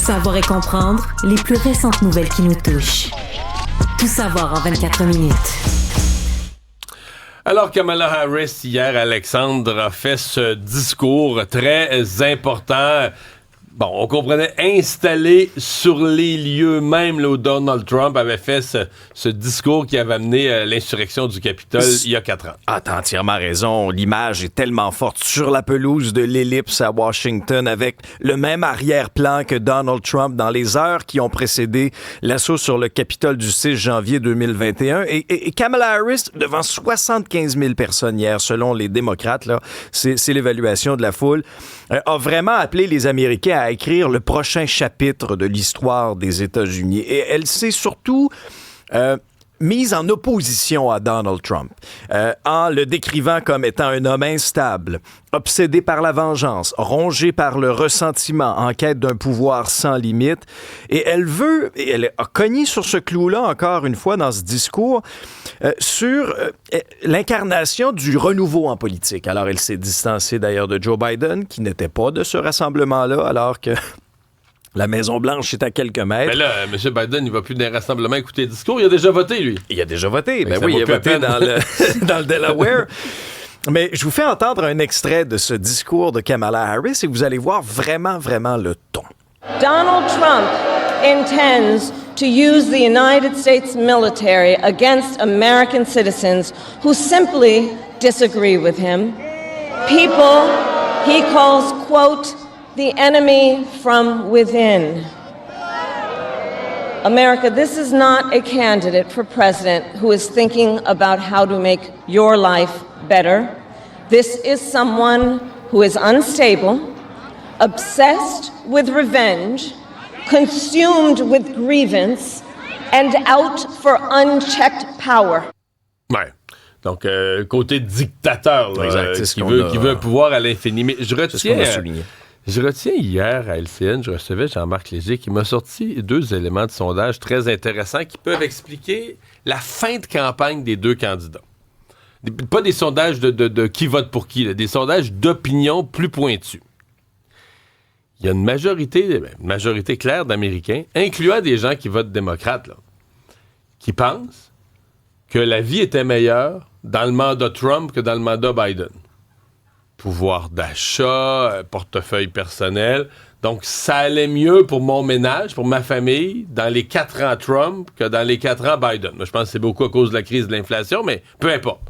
Savoir et comprendre les plus récentes nouvelles qui nous touchent. Tout savoir en 24 minutes. Alors, Kamala Harris, hier, Alexandre, a fait ce discours très important. Bon, on comprenait installé sur les lieux même là, où Donald Trump avait fait ce discours qui avait amené l'insurrection du Capitole il y a 4 ans. Ah, t'as entièrement raison. L'image est tellement forte sur la pelouse de l'Ellipse à Washington avec le même arrière-plan que Donald Trump dans les heures qui ont précédé l'assaut sur le Capitole du 6 janvier 2021. Et Kamala Harris, devant 75 000 personnes hier, selon les démocrates, là, c'est l'évaluation de la foule, a vraiment appelé les Américains à écrire le prochain chapitre de l'histoire des États-Unis. Et elle s'est surtout mise en opposition à Donald Trump, en le décrivant comme étant un homme instable, obsédé par la vengeance, rongé par le ressentiment, en quête d'un pouvoir sans limite. Et elle a cogné sur ce clou-là encore une fois dans ce discours sur l'incarnation du renouveau en politique. Alors, elle s'est distancée d'ailleurs de Joe Biden, qui n'était pas de ce rassemblement-là, alors que la Maison-Blanche est à quelques mètres. Mais là, M. Biden, il va plus d'un rassemblement écouter le discours. Il a déjà voté, lui. Il a déjà voté. Ben oui, il a voté dans le Delaware. Mais je vous fais entendre un extrait de ce discours de Kamala Harris et vous allez voir vraiment, vraiment le ton. Donald Trump intends to use the United States military against American citizens who simply disagree with him. People he calls, quote, the enemy from within. America, this is not a candidate for president who is thinking about how to make your life better. This is someone who is unstable, obsessed with revenge, consumed with grievance, and out for unchecked power. Ouais. Donc, côté dictateur, là, qui veut un pouvoir à l'infini. Mais je retiens hier à LCN, je recevais Jean-Marc Léger qui m'a sorti 2 éléments de sondage très intéressants qui peuvent expliquer la fin de campagne des 2 candidats. Pas des sondages de qui vote pour qui, là, des sondages d'opinion plus pointus. Il y a une majorité claire d'Américains, incluant des gens qui votent démocrates, là, qui pensent que la vie était meilleure dans le mandat Trump que dans le mandat Biden. Pouvoir d'achat, portefeuille personnel. Donc, ça allait mieux pour mon ménage, pour ma famille, dans les 4 ans Trump que dans les 4 ans Biden. Moi, je pense que c'est beaucoup à cause de la crise de l'inflation, mais peu importe.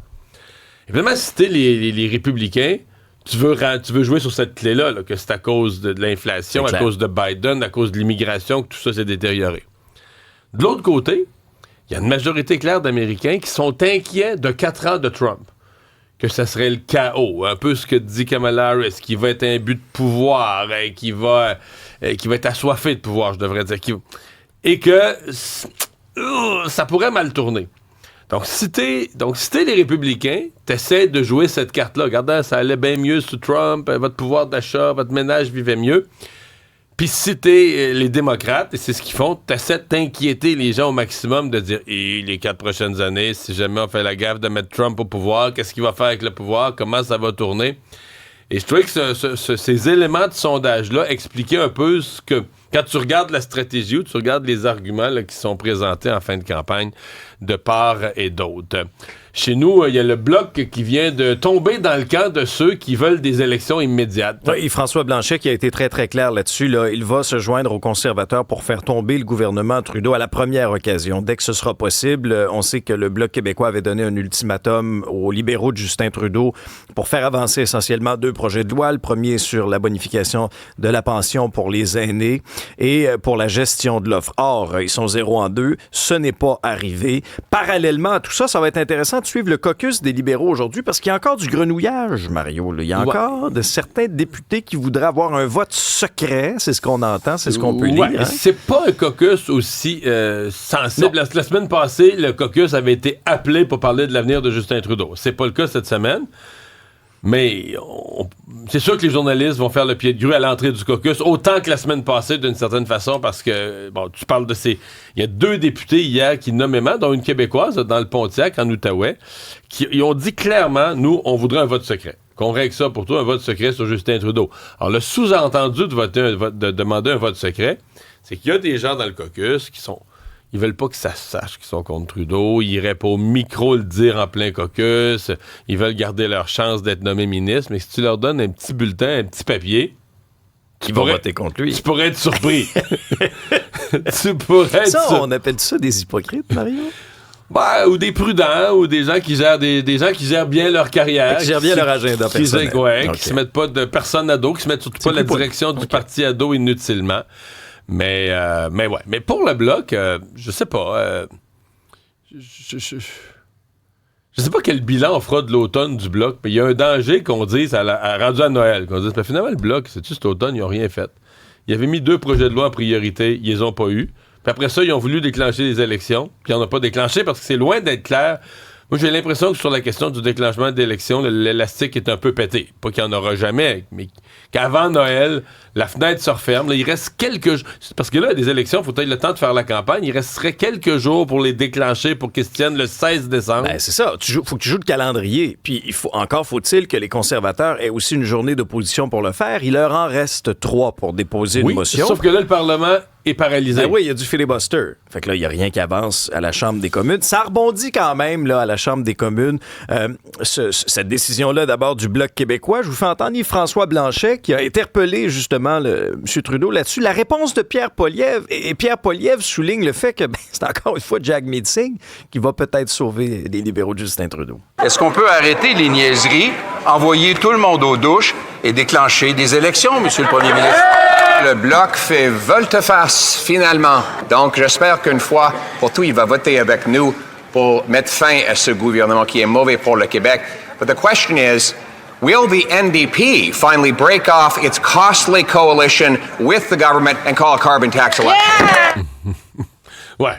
Évidemment, si t'es les républicains, tu veux jouer sur cette clé-là, là, que c'est à cause de l'inflation, à cause de Biden, à cause de l'immigration, que tout ça s'est détérioré. De l'autre côté, il y a une majorité claire d'Américains qui sont inquiets de 4 ans de Trump. Que ça serait le chaos, un peu ce que dit Kamala Harris, qui va être un but de pouvoir, qui va être assoiffé de pouvoir, je devrais dire, et que ça pourrait mal tourner. Donc, si t'es les républicains, t'essaies de jouer cette carte-là. Regardez, ça allait bien mieux sous Trump, votre pouvoir d'achat, votre ménage vivait mieux. Puis si t'es les démocrates, et c'est ce qu'ils font, t'essaies de t'inquiéter les gens au maximum, de dire les 4 prochaines années, si jamais on fait la gaffe de mettre Trump au pouvoir, qu'est-ce qu'il va faire avec le pouvoir, comment ça va tourner. Et je trouvais que ces éléments de sondage-là expliquaient un peu ce que, quand tu regardes la stratégie ou tu regardes les arguments là, qui sont présentés en fin de campagne de part et d'autre. Chez nous, il y a le Bloc qui vient de tomber dans le camp de ceux qui veulent des élections immédiates. Oui, et François Blanchet qui a été très, très clair là-dessus. Là, il va se joindre aux conservateurs pour faire tomber le gouvernement Trudeau à la première occasion. Dès que ce sera possible, on sait que le Bloc québécois avait donné un ultimatum aux libéraux de Justin Trudeau pour faire avancer essentiellement 2 projets de loi. Le premier sur la bonification de la pension pour les aînés et pour la gestion de l'offre. Or, ils sont 0-2. Ce n'est pas arrivé. Parallèlement à tout ça, ça va être intéressant de suivre le caucus des libéraux aujourd'hui parce qu'il y a encore du grenouillage, Mario. Là. Il y a encore de certains députés qui voudraient avoir un vote secret. C'est ce qu'on entend, c'est ce qu'on peut lire. Hein? C'est pas un caucus aussi sensible. La semaine passée, le caucus avait été appelé pour parler de l'avenir de Justin Trudeau. C'est pas le cas cette semaine. Mais c'est sûr que les journalistes vont faire le pied de grue à l'entrée du caucus, autant que la semaine passée, d'une certaine façon, parce que, bon, tu parles de ces... Il y a 2 députés hier qui, nommément, dont une québécoise, dans le Pontiac, en Outaouais, qui ont dit clairement, nous, on voudrait un vote secret. Qu'on règle ça pour toi, un vote secret sur Justin Trudeau. Alors, le sous-entendu de demander un vote secret, c'est qu'il y a des gens dans le caucus ils veulent pas que ça se sache qu'ils sont contre Trudeau. Ils iraient pas au micro le dire en plein caucus. Ils veulent garder leur chance d'être nommés ministres. Mais si tu leur donnes un petit bulletin, un petit papier, tu pourrais voter contre lui. Tu pourrais être surpris. Tu pourrais être ça, on appelle ça des hypocrites, Mario? Ou des prudents, ou des gens qui gèrent des gens qui gèrent bien leur carrière. Qui gèrent bien leur agenda personnel. Qui se mettent pas de personne à dos, qui se mettent surtout pas la direction du parti à dos inutilement. Mais pour le Bloc, je sais pas. Je sais pas quel bilan on fera de l'automne du Bloc, mais il y a un danger qu'on dise, rendu à Noël, qu'on dise, finalement, le Bloc, c'est-tu cet automne, ils n'ont rien fait. Ils avaient mis 2 projets de loi en priorité, ils les ont pas eu. Puis après ça, ils ont voulu déclencher les élections, puis ils n'en ont pas déclenché parce que c'est loin d'être clair. Moi, j'ai l'impression que sur la question du déclenchement d'élections, l'élastique est un peu pété. Pas qu'il n'y en aura jamais, mais qu'avant Noël, la fenêtre se referme. Là, il reste quelques jours. Parce que là, des élections, il faut peut-être le temps de faire la campagne. Il resterait quelques jours pour les déclencher pour qu'ils se tiennent le 16 décembre. Ben, c'est ça. Faut que tu joues le calendrier. Puis faut-il que les conservateurs aient aussi une journée d'opposition pour le faire. Il leur en reste 3 pour déposer une motion. Sauf que là, le Parlement est paralysé. Ben oui, il y a du filibuster. Fait que là, il n'y a rien qui avance à la Chambre des communes. Ça rebondit quand même là, à la Chambre des communes. Cette décision-là, d'abord, du Bloc québécois. Je vous fais entendre Yves-François Blanchet qui a interpellé justement M. Trudeau là-dessus. La réponse de Pierre Poilievre, et Pierre Poilievre souligne le fait que c'est encore une fois Jagmeet Singh qui va peut-être sauver les libéraux de Justin Trudeau. Est-ce qu'on peut arrêter les niaiseries, envoyer tout le monde aux douches et déclencher des élections, Monsieur le Premier ministre? Le Bloc fait volte-face, finalement. Donc, j'espère qu'une fois pour tout, il va voter avec nous pour mettre fin à ce gouvernement qui est mauvais pour le Québec. But the question is, will the NDP finally break off its costly coalition with the government and call a carbon tax election? Yeah!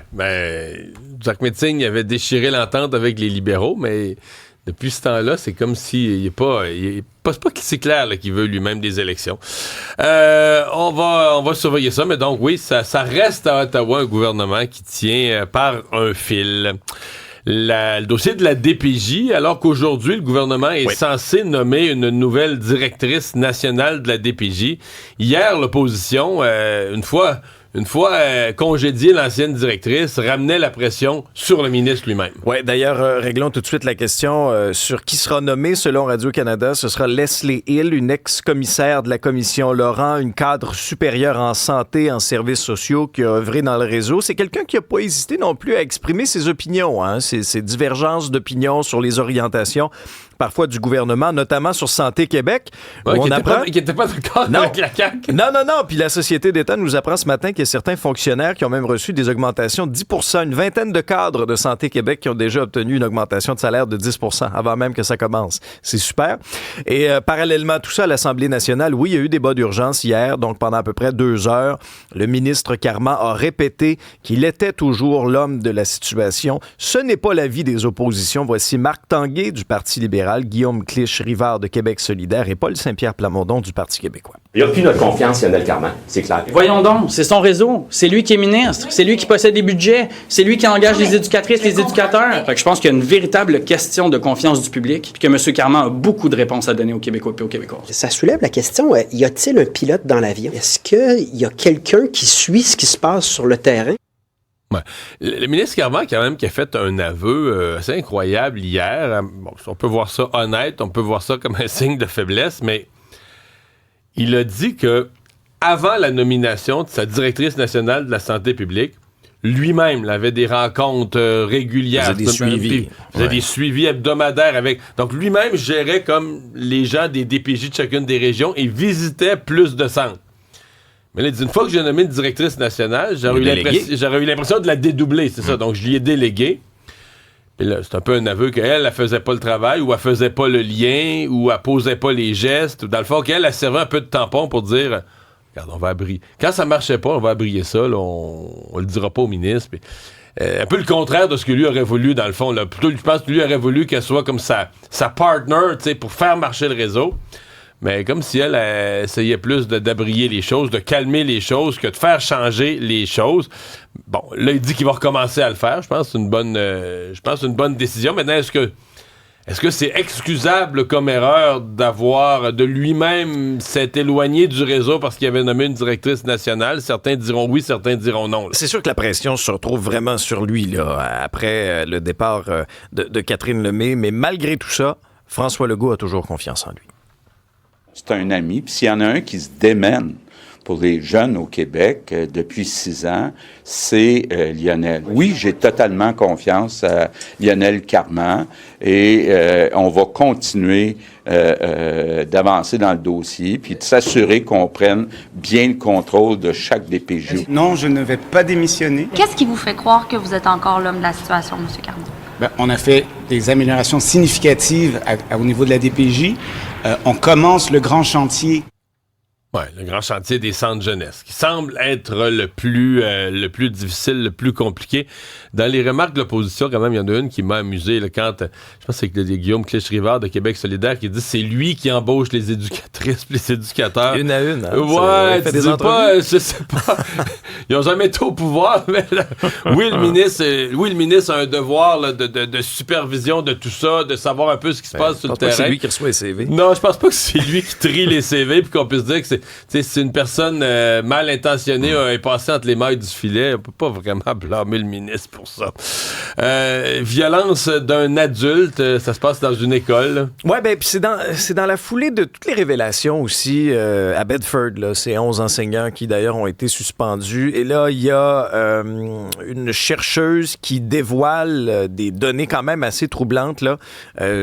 Jagmeet Singh avait déchiré l'entente avec les libéraux, mais depuis ce temps-là, c'est comme s'il n'est pas... C'est pas que c'est clair là, qu'il veut lui-même des élections. On va surveiller ça, mais donc oui, ça reste à Ottawa un gouvernement qui tient par un fil. Le dossier de la DPJ, alors qu'aujourd'hui, le gouvernement est censé nommer une nouvelle directrice nationale de la DPJ. Hier, l'opposition, une fois congédiée l'ancienne directrice, ramenait la pression sur le ministre lui-même. Oui, d'ailleurs, réglons tout de suite la question sur qui sera nommé selon Radio-Canada. Ce sera Leslie Hill, une ex-commissaire de la commission Laurent, une cadre supérieure en santé, en services sociaux, qui a œuvré dans le réseau. C'est quelqu'un qui n'a pas hésité non plus à exprimer ses opinions, ses divergences d'opinion sur les orientations parfois du gouvernement, notamment sur Santé Québec. Ouais, qui n'était pas d'accord avec la CAQ. Non. Puis la Société d'État nous apprend ce matin qu'il y a certains fonctionnaires qui ont même reçu des augmentations de 10%. Une vingtaine de cadres de Santé Québec qui ont déjà obtenu une augmentation de salaire de 10% avant même que ça commence. C'est super. Et parallèlement à tout ça, à l'Assemblée nationale, oui, il y a eu des bas d'urgence hier, donc pendant à peu près 2 heures. Le ministre Carman a répété qu'il était toujours l'homme de la situation. Ce n'est pas l'avis des oppositions. Voici Marc Tanguay du Parti libéral, Guillaume Clich-Rivard de Québec solidaire et Paul Saint-Pierre Plamondon du Parti québécois. Il n'a plus notre confiance, Lionel Carman, c'est clair. Voyons donc, c'est son réseau. C'est lui qui est ministre. C'est lui qui possède des budgets. C'est lui qui engage les éducatrices, les éducateurs. Fait que je pense qu'il y a une véritable question de confiance du public puis que M. Carman a beaucoup de réponses à donner aux Québécois et aux Québécois. Ça soulève la question, y a-t-il un pilote dans l'avion? Est-ce qu'il y a quelqu'un qui suit ce qui se passe sur le terrain? Ouais. Le ministre Carman, quand même, qui a fait un aveu assez incroyable hier. Bon, on peut voir ça honnête, on peut voir ça comme un signe de faiblesse, mais il a dit que avant la nomination de sa directrice nationale de la santé publique, lui-même avait des rencontres régulières. Des suivis. Des suivis hebdomadaires avec. Donc lui-même gérait comme les gens des DPJ de chacune des régions et visitait plus de centres. Mais là, il dit, une fois que j'ai nommé une directrice nationale, j'aurais eu l'impression de la dédoubler, c'est ça. Donc, je lui ai délégué. Puis là, c'est un peu un aveu qu'elle, elle faisait pas le travail, ou elle faisait pas le lien, ou elle posait pas les gestes. Dans le fond, qu'elle, elle servait un peu de tampon pour dire, regarde, on va abrier. Quand ça marchait pas, on va abrier ça, là, on le dira pas au ministre. Puis, un peu le contraire de ce que lui aurait voulu, dans le fond. Là. Plutôt, je pense que lui aurait voulu qu'elle soit comme sa partner, tu sais, pour faire marcher le réseau. Mais comme si elle essayait plus d'abrier les choses, de calmer les choses, que de faire changer les choses. Bon, là, il dit qu'il va recommencer à le faire. Je pense que c'est une bonne décision. Maintenant, est-ce Est-ce que c'est excusable comme erreur de lui-même s'être éloigné du réseau parce qu'il avait nommé une directrice nationale? Certains diront oui, certains diront non. Là. C'est sûr que la pression se retrouve vraiment sur lui là, après le départ de Catherine Lemay, mais malgré tout ça, François Legault a toujours confiance en lui. C'est un ami, puis s'il y en a un qui se démène pour les jeunes au Québec depuis 6 ans, c'est Lionel. Oui, j'ai totalement confiance à Lionel Carman et on va continuer d'avancer dans le dossier puis de s'assurer qu'on prenne bien le contrôle de chaque DPJ. Non, je ne vais pas démissionner. Qu'est-ce qui vous fait croire que vous êtes encore l'homme de la situation, M. Carman? On a fait des améliorations significatives au niveau de la DPJ. On commence le grand chantier. Oui, le grand chantier des centres jeunesse, qui semble être le plus difficile, le plus compliqué. Dans les remarques de l'opposition, quand même, il y en a une qui m'a amusé, là, quand, je pense que c'est Guillaume Clich-Rivard de Québec solidaire qui dit c'est lui qui embauche les éducatrices les éducateurs. Une à une. Hein? Ouais, tu dis pas, je sais pas. Ils ont jamais été au pouvoir, mais là, oui, le ministre a un devoir là, de supervision de tout ça, de savoir un peu ce qui se passe sur le terrain. C'est lui qui reçoit les CV. Non, je pense pas que c'est lui qui trie les CV puis qu'on puisse dire que c'est une personne mal intentionnée est passée entre les mailles du filet. On peut pas vraiment blâmer le ministre pour ça. Violence d'un adulte, ça se passe dans une école. Ouais, ben puis c'est dans la foulée de toutes les révélations aussi à Bedford. Là, c'est 11 enseignants qui d'ailleurs ont été suspendus. Et là, il y a une chercheuse qui dévoile des données quand même assez troublantes là,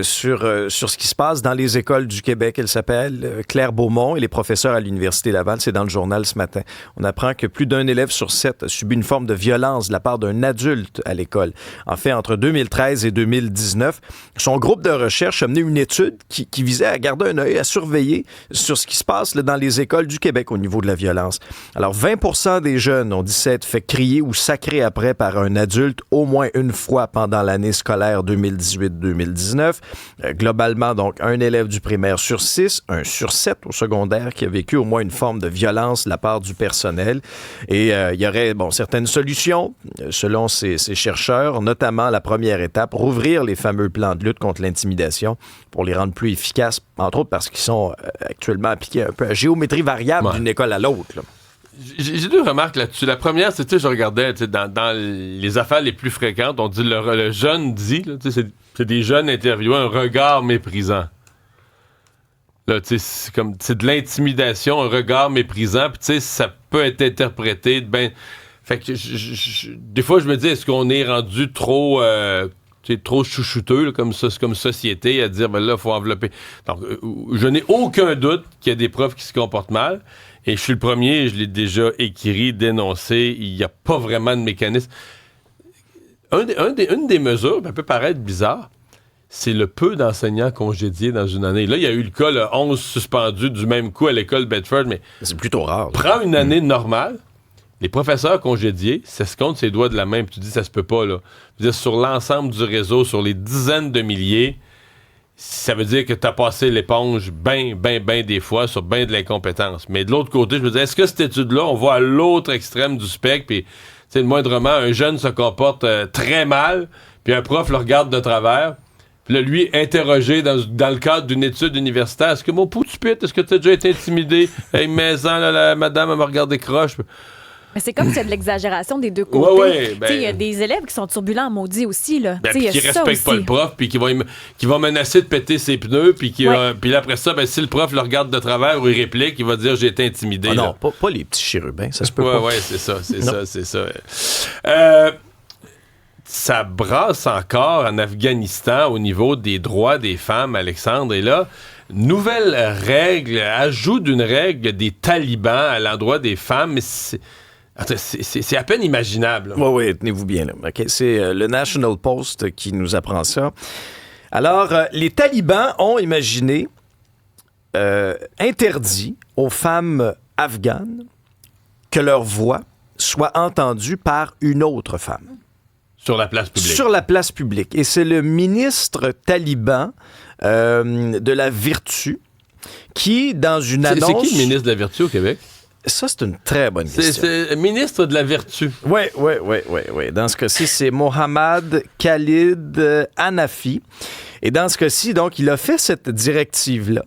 sur ce qui se passe dans les écoles du Québec. Elle s'appelle Claire Beaumont. Elle est professeure à l'Université Laval, c'est dans le journal ce matin. On apprend que plus d'un élève sur 7 a subi une forme de violence de la part d'un adulte à l'école. En fait, entre 2013 et 2019, son groupe de recherche a mené une étude qui visait à garder un œil, à surveiller sur ce qui se passe là, dans les écoles du Québec au niveau de la violence. Alors, 20% des jeunes ont dit s'être fait crier ou sacrer après par un adulte au moins une fois pendant l'année scolaire 2018-2019. Globalement, donc, un élève du primaire sur 6, un sur 7 au secondaire qui a vécu au moins une forme de violence de la part du personnel. Et il y aurait certaines solutions, selon ces chercheurs, notamment la première étape, rouvrir les fameux plans de lutte contre l'intimidation pour les rendre plus efficaces, entre autres parce qu'ils sont actuellement appliqués un peu à géométrie variable d'une école à l'autre. Là. J'ai deux remarques là-dessus. La première, c'est que je regardais dans les affaires les plus fréquentes, on dit le jeune dit, là, c'est des jeunes interviewés, un regard méprisant. Là, tu sais, c'est de l'intimidation, un regard méprisant, puis tu sais, ça peut être interprété de fait que des fois, je me dis, est-ce qu'on est rendu trop chouchouteux là, comme société à dire, ben là, il faut envelopper. Donc, je n'ai aucun doute qu'il y a des profs qui se comportent mal, et je suis le premier, je l'ai déjà écrit, dénoncé, il n'y a pas vraiment de mécanisme. Une des mesures, ça peut paraître bizarre, c'est le peu d'enseignants congédiés dans une année. Là, il y a eu le cas, 11 suspendus du même coup à l'école Bedford, mais c'est plutôt rare. Prends une année normale, les professeurs congédiés, ça se compte ses doigts de la main, puis tu dis, ça se peut pas, là. Je veux dire, sur l'ensemble du réseau, sur les dizaines de milliers, ça veut dire que tu as passé l'éponge ben des fois sur ben de l'incompétence. Mais de l'autre côté, je me dis, est-ce que cette étude-là, on va à l'autre extrême du spectre, puis, tu sais, moindrement, un jeune se comporte très mal, puis un prof le regarde de travers. Puis là, lui, interrogé dans le cadre d'une étude universitaire, est-ce que mon pot tu pites? Est-ce que tu as déjà été intimidé? Hey, maison, là, la madame, elle m'a regardé croche. Mais c'est comme s'il y a de l'exagération des deux côtés. Ouais, il y a des élèves qui sont turbulents, maudits aussi. Là. Puis qui respectent pas le prof, puis qui vont menacer de péter ses pneus, puis puis après ça, si le prof le regarde de travers ou il réplique, il va dire j'ai été intimidé. Ah non, pas les petits chérubins, ça se peut pas. Ouais, c'est ça. Ça brasse encore en Afghanistan au niveau des droits des femmes, Alexandre. Et là, nouvelle règle, ajout d'une règle des talibans à l'endroit des femmes. Mais c'est à peine imaginable. Oui, tenez-vous bien là. Okay. C'est le National Post qui nous apprend ça. Alors, les talibans ont imaginé, interdit aux femmes afghanes que leur voix soit entendue par une autre femme. Sur la place publique. Sur la place publique. Et c'est le ministre taliban de la Vertu qui, dans une annonce... C'est qui le ministre de la Vertu au Québec? Ça, c'est une très bonne question. C'est ministre de la Vertu. Oui. Dans ce cas-ci, c'est Mohammad Khalid Hanafi. Et dans ce cas-ci, donc, il a fait cette directive-là.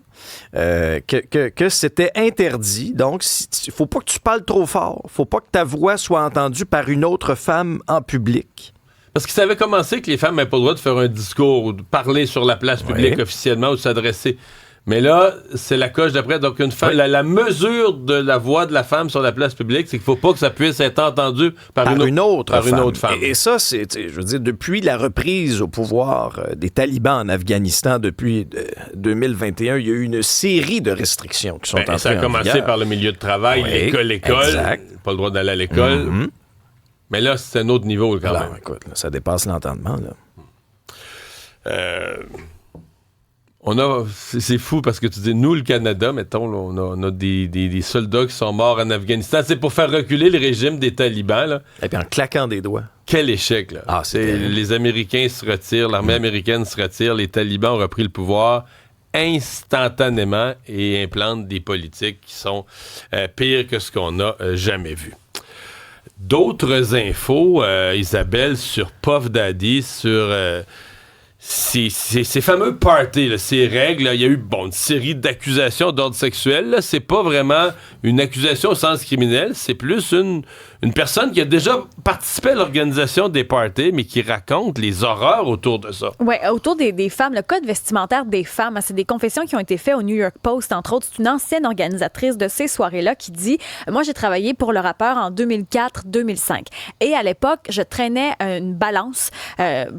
Que c'était interdit. Donc, il faut pas que tu parles trop fort. Faut pas que ta voix soit entendue par une autre femme en public. Parce que ça avait commencé que les femmes n'avaient pas le droit de faire un discours ou de parler sur la place publique officiellement ou de s'adresser. Mais là, c'est la coche d'après. Donc, une femme, la mesure de la voix de la femme sur la place publique, c'est qu'il ne faut pas que ça puisse être entendu par une autre femme. Et ça, je veux dire, depuis la reprise au pouvoir des talibans en Afghanistan depuis 2021, il y a eu une série de restrictions qui sont entrées en vigueur. Ça a commencé par le milieu de travail, l'école. Exact. Pas le droit d'aller à l'école. Mm-hmm. Mais là, c'est un autre niveau quand même. Écoute, là, ça dépasse l'entendement. C'est fou parce que tu dis, nous, le Canada, mettons, là, on a des soldats qui sont morts en Afghanistan. C'est pour faire reculer le régime des talibans. Là. Et puis en claquant des doigts. Quel échec, là. Les Américains se retirent, l'armée américaine se retire, les talibans ont repris le pouvoir instantanément et implantent des politiques qui sont pires que ce qu'on a jamais vu. D'autres infos, Isabelle, sur Puff Daddy, sur ces fameux parties, là, ces règles. Là, il y a eu une série d'accusations d'ordre sexuel. Là, c'est pas vraiment une accusation au sens criminel, c'est plus une personne qui a déjà participé à l'organisation des parties, mais qui raconte les horreurs autour de ça. Oui, autour des femmes, le code vestimentaire des femmes, c'est des confessions qui ont été faites au New York Post, entre autres. C'est une ancienne organisatrice de ces soirées-là qui dit « Moi, j'ai travaillé pour le rappeur en 2004-2005. Et à l'époque, je traînais une balance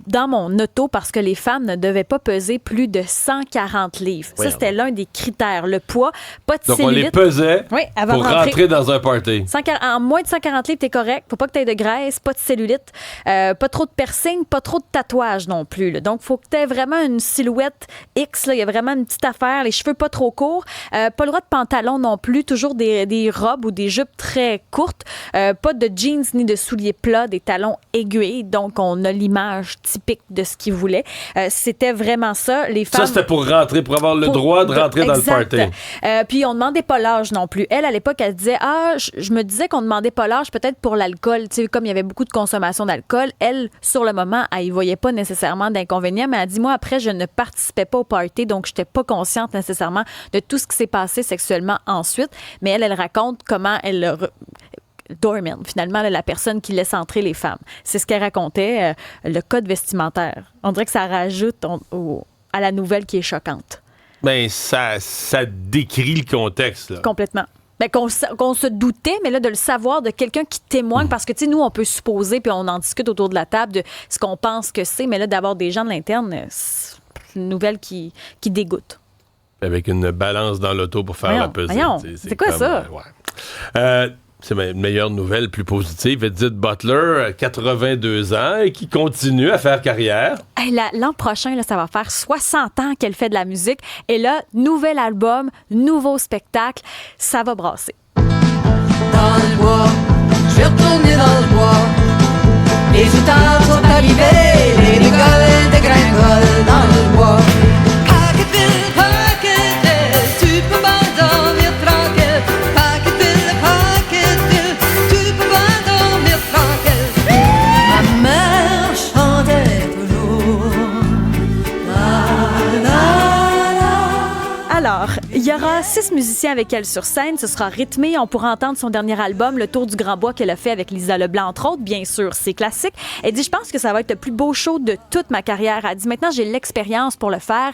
dans mon auto parce que les femmes ne devaient pas peser plus de 140 livres. Oui, ça, c'était l'un des critères. Le poids, pas de cellulite. Donc, on les pesait pour rentrer dans un party. En moins de 140 livres, t'es correct. Faut pas que t'aies de graisse, pas de cellulite, pas trop de piercing, pas trop de tatouages non plus. Là. Donc, faut que t'aies vraiment une silhouette X. Il y a vraiment une petite affaire. Les cheveux pas trop courts. Pas le droit de pantalon non plus. Toujours des robes ou des jupes très courtes. Pas de jeans ni de souliers plats, des talons aiguilles. Donc, on a l'image typique de ce qu'ils voulaient. C'était vraiment ça. Les femmes... Ça, c'était pour rentrer, pour avoir le droit de rentrer dans le party. Puis, on demandait pas l'âge non plus. Elle, à l'époque, elle disait, je me disais qu'on demandait pas l'âge peut-être pour l'alcool. Tu sais, comme il y avait beaucoup de consommation d'alcool, elle, sur le moment, elle y voyait pas nécessairement d'inconvénients, mais elle dit, moi, après, je ne participais pas au party, donc je n'étais pas consciente nécessairement de tout ce qui s'est passé sexuellement ensuite. Mais elle raconte comment elle... Doorman, finalement, la personne qui laisse entrer les femmes. C'est ce qu'elle racontait, le code vestimentaire. On dirait que ça rajoute à la nouvelle qui est choquante. Bien, ça décrit le contexte. Là. Complètement. Ben, qu'on se doutait, mais là, de le savoir de quelqu'un qui témoigne, parce que, tu sais, nous, on peut supposer, puis on en discute autour de la table de ce qu'on pense que c'est, mais là, d'avoir des gens de l'interne, c'est une nouvelle qui dégoûte. Avec une balance dans l'auto pour faire la pesée. C'est quoi comme, ça? C'est une meilleure nouvelle, plus positive. Edith Butler, 82 ans, et qui continue à faire carrière. Hey, l'an prochain, là, ça va faire 60 ans qu'elle fait de la musique. Et là, nouvel album, nouveau spectacle, ça va brasser. Dans le bois, je vais retourner dans le bois. Les étapes sont arrivées, les décollent, dégringolent dans le bois. Packetville, tu peux pas dormir tranquille. Packetville, tu peux pas dormir tranquille. Ma mère chantait toujours. La, la, la. Alors, il y aura 6 musiciens avec elle sur scène. Ce sera rythmé. On pourra entendre son dernier album, Le Tour du Grand Bois, qu'elle a fait avec Lisa Leblanc, entre autres. Bien sûr, c'est classique. Elle dit, je pense que ça va être le plus beau show de toute ma carrière. Elle dit, maintenant, j'ai l'expérience pour le faire.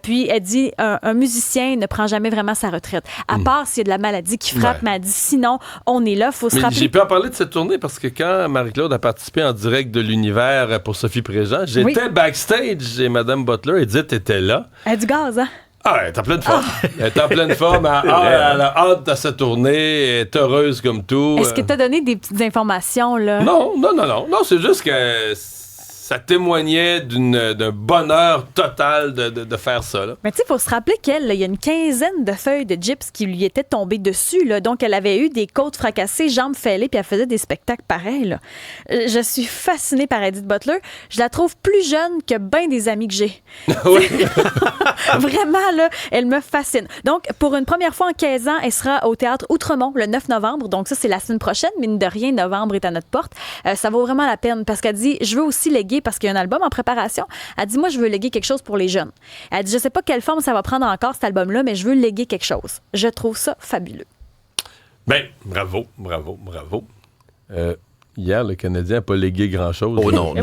Puis, elle dit, un musicien ne prend jamais vraiment sa retraite. À part s'il y a de la maladie qui frappe, mais elle dit, sinon, on est là. Faut se rappeler. J'ai pu en parler de cette tournée parce que quand Marie-Claude a participé en direct de l'Univers pour Sophie Préjean, j'étais backstage et Mme Butler, Edith, était là. Elle a du gaz, hein? Ah, elle est en pleine forme. Elle est en pleine forme. Elle a hâte à sa tournée. Elle est heureuse comme tout. Est-ce que tu as donné des petites informations, là? Non, c'est juste que ça témoignait d'un bonheur total de faire ça. Là. Mais tu sais, il faut se rappeler qu'elle, il y a une quinzaine de feuilles de gyps qui lui étaient tombées dessus. Là. Donc, elle avait eu des côtes fracassées, jambes fêlées, puis elle faisait des spectacles pareils. Là. Je suis fascinée par Edith Butler. Je la trouve plus jeune que bien des amis que j'ai. Oui. Vraiment, là, elle me fascine. Donc, pour une première fois en 15 ans, elle sera au Théâtre Outremont le 9 novembre. Donc, ça, c'est la semaine prochaine. Mine de rien, novembre est à notre porte. Ça vaut vraiment la peine parce qu'elle dit, je veux aussi léguer léguer, parce qu'il y a un album en préparation. Elle dit, moi, je veux léguer quelque chose pour les jeunes. Elle dit, je sais pas quelle forme ça va prendre encore, cet album-là, mais je veux léguer quelque chose. Je trouve ça fabuleux. Ben, bravo. Hier, le Canadien n'a pas légué grand-chose. Oh non,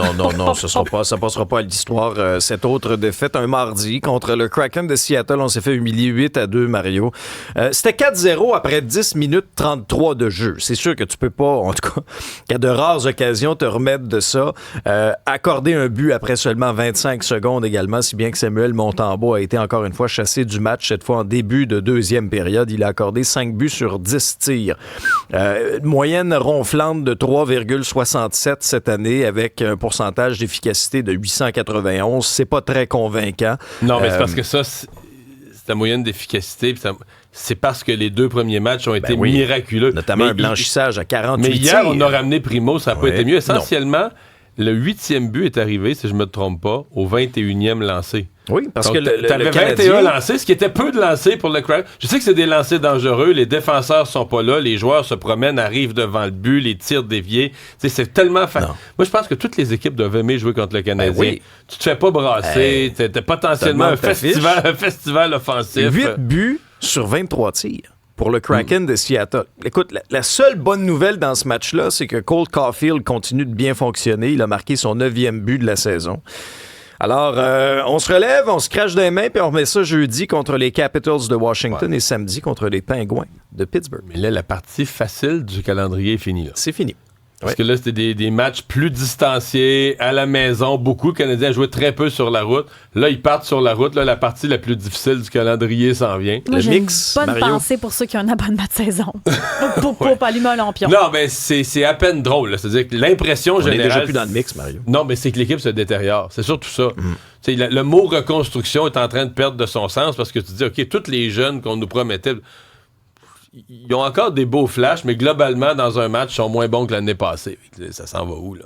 ça passera pas à l'histoire. Cette autre défaite, un mardi, contre le Kraken de Seattle, on s'est fait humilier 8-2, Mario. C'était 4-0 après 10 minutes 33 de jeu. C'est sûr que tu peux pas, en tout cas, qu'à de rares occasions, te remettre de ça. Accorder un but après seulement 25 secondes également, si bien que Samuel Montembeault a été encore une fois chassé du match, cette fois en début de deuxième période. Il a accordé 5 buts sur 10 tirs. Moyenne ronflante de 3,67 cette année avec un pourcentage d'efficacité de 891. C'est pas très convaincant. Non, mais c'est parce que ça, c'est la moyenne d'efficacité. C'est parce que les 2 premiers matchs ont été miraculeux. Notamment un blanchissage à 48 Mais hier, on a ramené Primo, ça n'a pas été mieux. Essentiellement, le 8e but est arrivé, si je ne me trompe pas, au 21e lancé. Oui, parce donc, que t'avais le Canadien... 21 lancés, ce qui était peu de lancers pour le Kraken. Je sais que c'est des lancers dangereux, les défenseurs sont pas là, les joueurs se promènent, arrivent devant le but, les tirs déviés. T'sais, c'est tellement facile. Moi, je pense que toutes les équipes doivent aimer jouer contre le Canadien. Oui. Tu te fais pas brasser, t'es potentiellement un festival offensif. 8 buts sur 23 tirs pour le Kraken de Seattle. Écoute, la seule bonne nouvelle dans ce match-là, c'est que Cole Caulfield continue de bien fonctionner. Il a marqué son 9e but de la saison. Alors, on se relève, on se crache des mains, puis on remet ça jeudi contre les Capitals de Washington et samedi contre les Penguins de Pittsburgh. Mais là, la partie facile du calendrier est finie. Là. C'est fini. Parce que là, c'était des matchs plus distanciés, à la maison. Beaucoup de Canadiens jouaient très peu sur la route. Là, ils partent sur la route. Là, la partie la plus difficile du calendrier s'en vient. Moi, j'ai une bonne pensée pour ceux qui ont un abonnement de saison. pour allumer un lampion. Non, mais c'est à peine drôle. Là. C'est-à-dire que l'impression générale... On est déjà plus dans le mix, Mario. Non, mais c'est que l'équipe se détériore. C'est surtout ça. Le mot reconstruction est en train de perdre de son sens parce que tu dis, OK, tous les jeunes qu'on nous promettait... Ils ont encore des beaux flashs, mais globalement, dans un match, ils sont moins bons que l'année passée. Ça s'en va où, là?